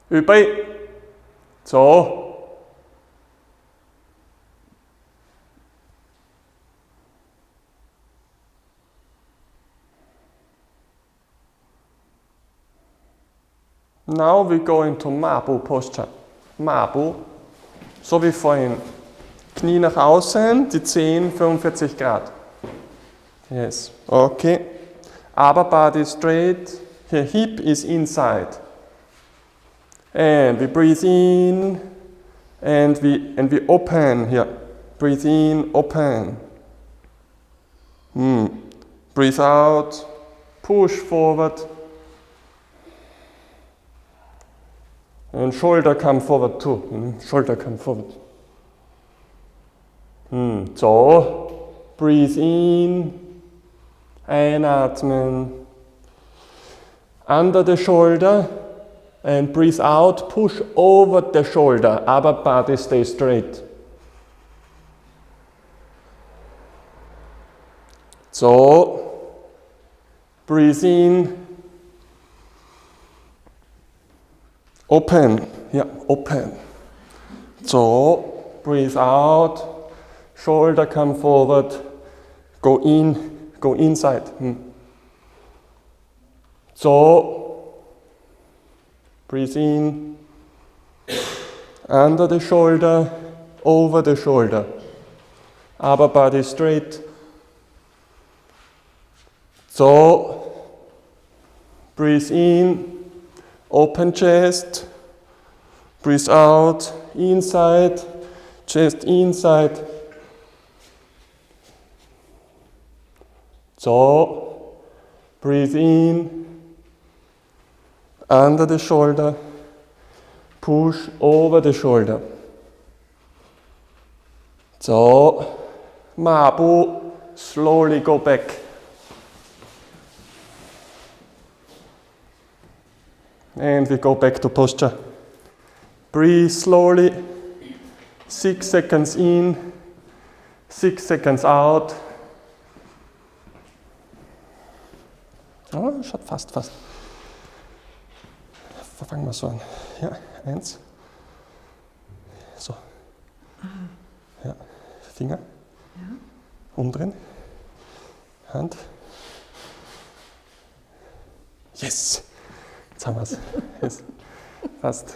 预备，走。Now we go into Mabu posture. Mabu, so wie vorhin. Knie nach außen, die Zehen 45 Grad. Yes, okay. Upper body straight. Here, hip is inside. And we breathe in, and we open here. Breathe in, open. Breathe out, push forward. And shoulder come forward too. Shoulder come forward. So, breathe in, einatmen, under the shoulder, and breathe out, push over the shoulder, upper body stay straight. So, breathe in, open, open. So, breathe out. Shoulder come forward, go in, go inside. So, breathe in, under the shoulder, over the shoulder. Upper body straight. So, breathe in, open chest, breathe out, inside, chest inside. So, breathe in, under the shoulder, push over the shoulder. So, Mabu, slowly go back. And we go back to posture. Breathe slowly, 6 seconds in, 6 seconds out. Oh, schaut fast. Fangen wir so an. Ja, 1. So. Ja, Finger. Ja. Umdrehen. Hand. Yes! Jetzt haben wir es. Yes. Fast.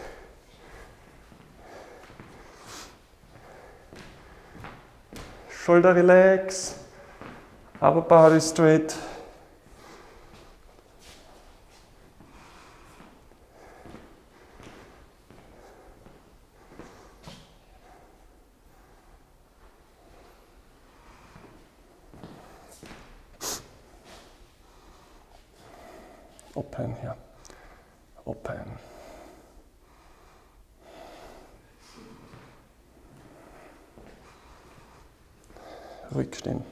Shoulder relax. Upper body straight. Open here. Open. Ruhig stehen.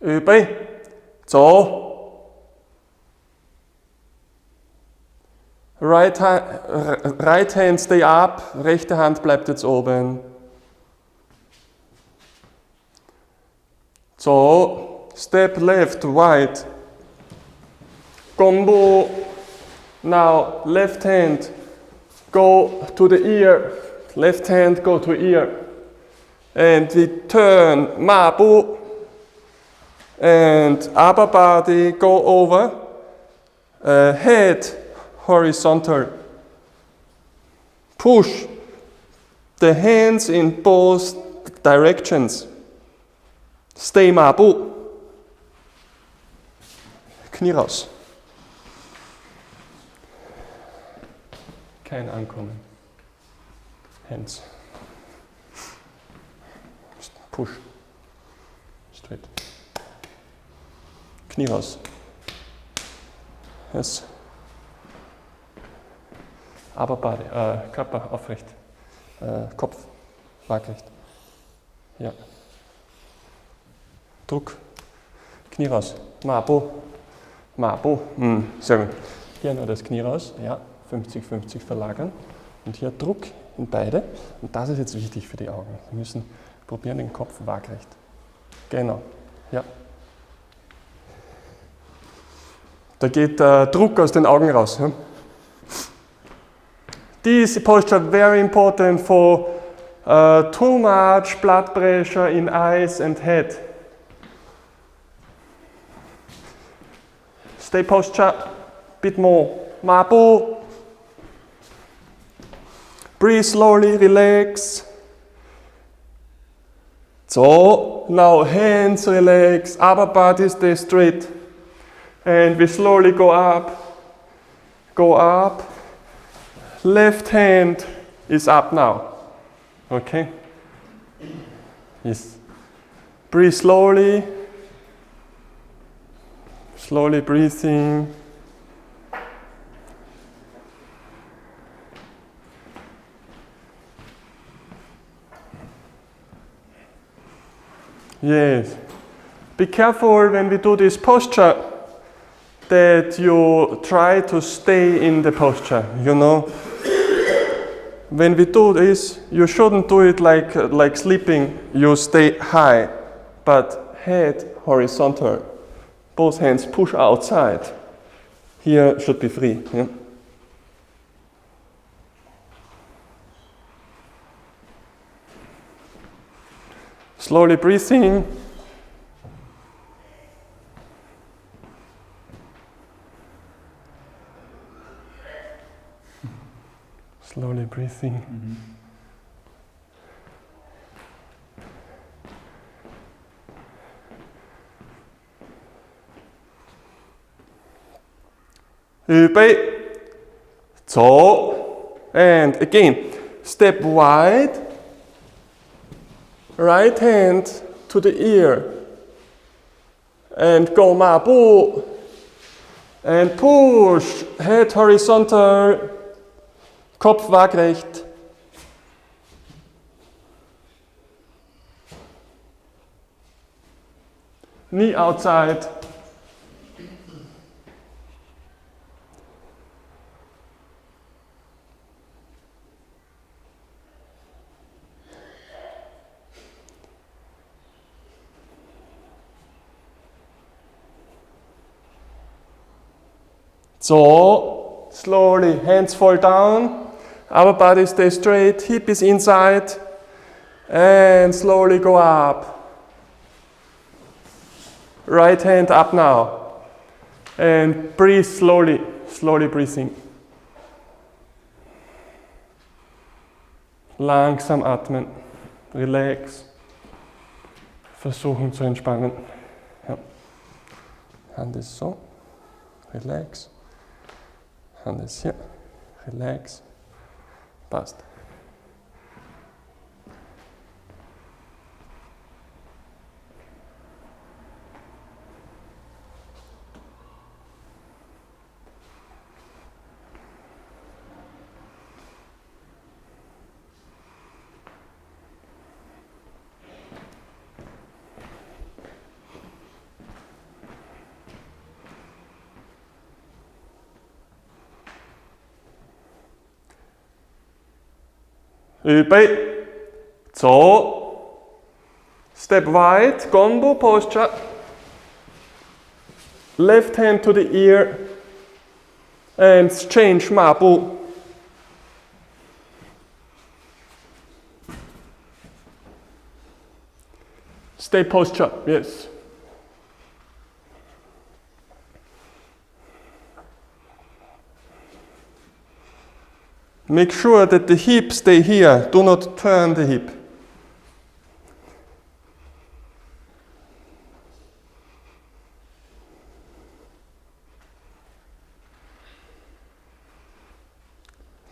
预备，走。Right hand stay up, rechte Hand bleibt jetzt oben. So, step left, right. Combo. Now, left hand, go to the ear, left hand go to ear. And we turn 𝐷𝐷 and upper body go over, head horizontal. Push the hands in both directions. Stay 𝐷𝐷. Knie raus. Kein Ankommen. Hands. Push. Straight. Knie raus. Yes. Upper body, Körper aufrecht. Kopf waagrecht. Ja. Druck. Knie raus. 𝐷𝐷. 𝐷𝐷. Sehr gut. Hier nur das Knie raus. Ja. 50-50 verlagern. Und hier Druck in beide. Und das ist jetzt wichtig für die Augen. Sie müssen probieren den Kopf waagrecht. Genau. Ja. Da geht Druck aus den Augen raus. Ja. This posture very important for too much blood pressure in eyes and head. Stay posture, bit more. 𝐷𝐷. Breathe slowly, relax. So, now hands relax, upper body stay straight. And we slowly go up. Go up. Left hand is up now. Okay? Yes. Breathe slowly. Slowly breathing. Yes. Be careful when we do this posture that you try to stay in the posture, you know. When we do this, you shouldn't do it like sleeping. You stay high, but head horizontal. Both hands push outside. Here should be free. Yeah? Slowly breathing. Slowly breathing. So, and again, step wide. Right hand to the ear and go 𝐷𝐷 and push, head horizontal, Kopf waagrecht. Knee outside. So, slowly, hands fall down, upper body stay straight, hip is inside, and slowly go up. Right hand up now, and breathe slowly, slowly breathing. Langsam atmen, relax, versuchen zu entspannen. Ja. Hand ist so, relax. Hand ist hier, relax, passt. So, step wide, combo posture. Left hand to the ear and change 𝐷𝐷. Stay posture, yes. Make sure that the hip stay here. Do not turn the hip.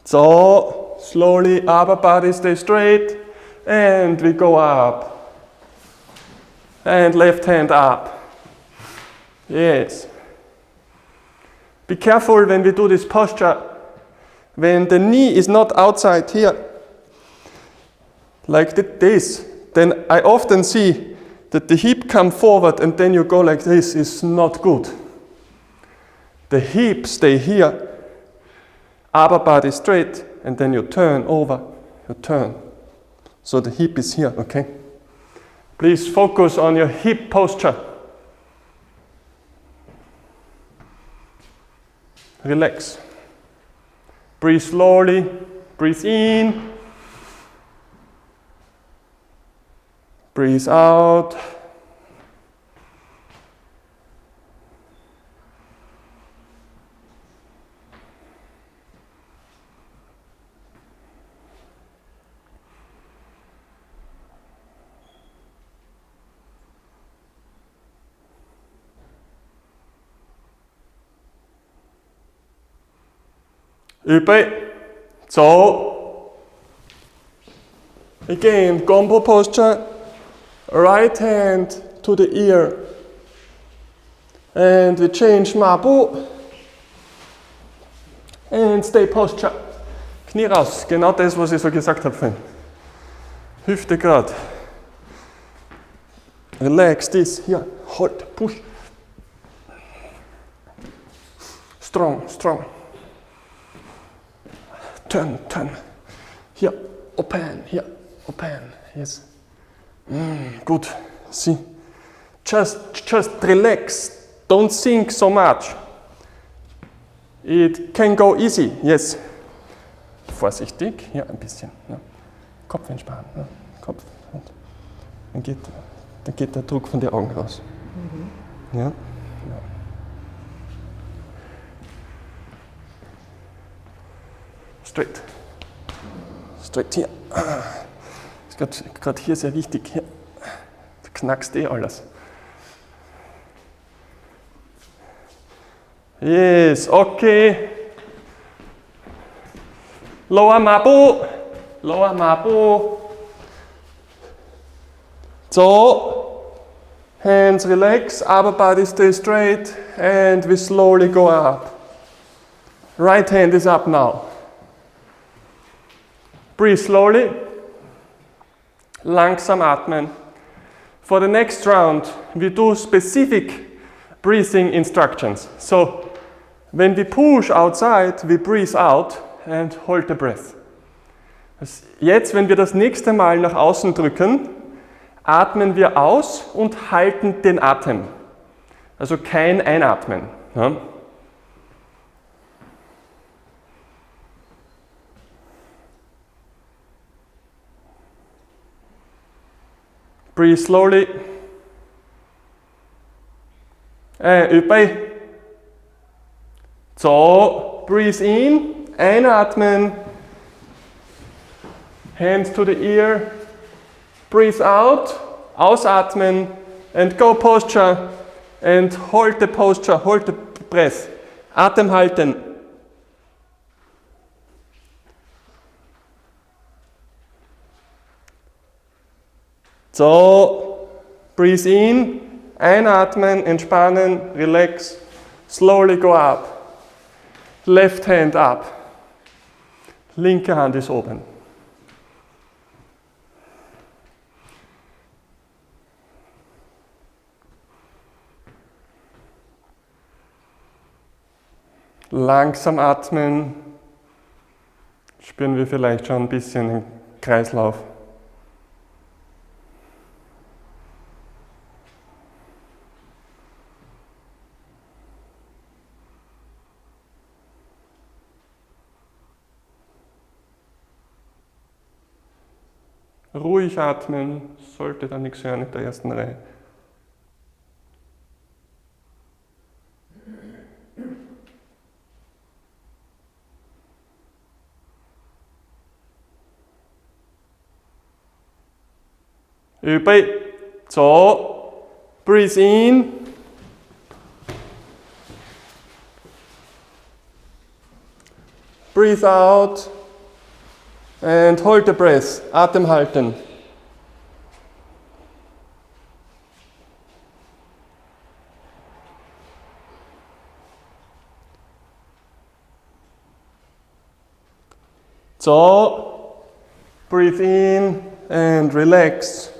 So, slowly upper body stay straight and we go up. And left hand up. Yes. Be careful when we do this posture. When the knee is not outside here, like this, then I often see that the hip come forward and then you go like this is not good. The hip stay here, upper body straight, and then you turn over, you turn. So the hip is here, okay? Please focus on your hip posture. Relax. Breathe slowly, breathe in, breathe out. Übe, so. Again, gombo posture, right hand to the ear. And we change Mabu. And stay posture. Knie raus, genau das, was ich so gesagt habe vorhin. Hüfte gerade. Relax this, hier, hold, push. Strong, strong. Turn, turn. Here, open, here, open. Yes. Good. See. Just relax. Don't think so much. It can go easy. Yes. Vorsichtig. Hier ein bisschen. Ja. Kopf entspannen. Ja. Kopf. Dann geht der Druck von den Augen raus. Mhm. Ja. Straight. Straight hier. Ist gerade hier sehr wichtig. Hier. Du knackst alles. Yes, okay. Lower Mabu. Lower Mabu. So. Hands relax, upper body stay straight, and we slowly go up. Right hand is up now. Breathe slowly, langsam atmen. For the next round, we do specific breathing instructions. So, when we push outside, we breathe out and hold the breath. Jetzt, wenn wir das nächste Mal nach außen drücken, atmen wir aus und halten den Atem. Also kein Einatmen. Ja? Breathe slowly. Übe. So, breathe in, einatmen. Hands to the ear. Breathe out, ausatmen, and go posture. And hold the posture, hold the breath. Atem halten. So, breathe in, einatmen, entspannen, relax, slowly go up. Left hand up. Linke Hand ist oben. Langsam atmen. Spüren wir vielleicht schon ein bisschen den Kreislauf. ruhig atmen, sollte da nichts hören in der ersten Reihe. Übrig. So, breathe in. Breathe out. And hold the breath. Atem halten. So, breathe in and relax.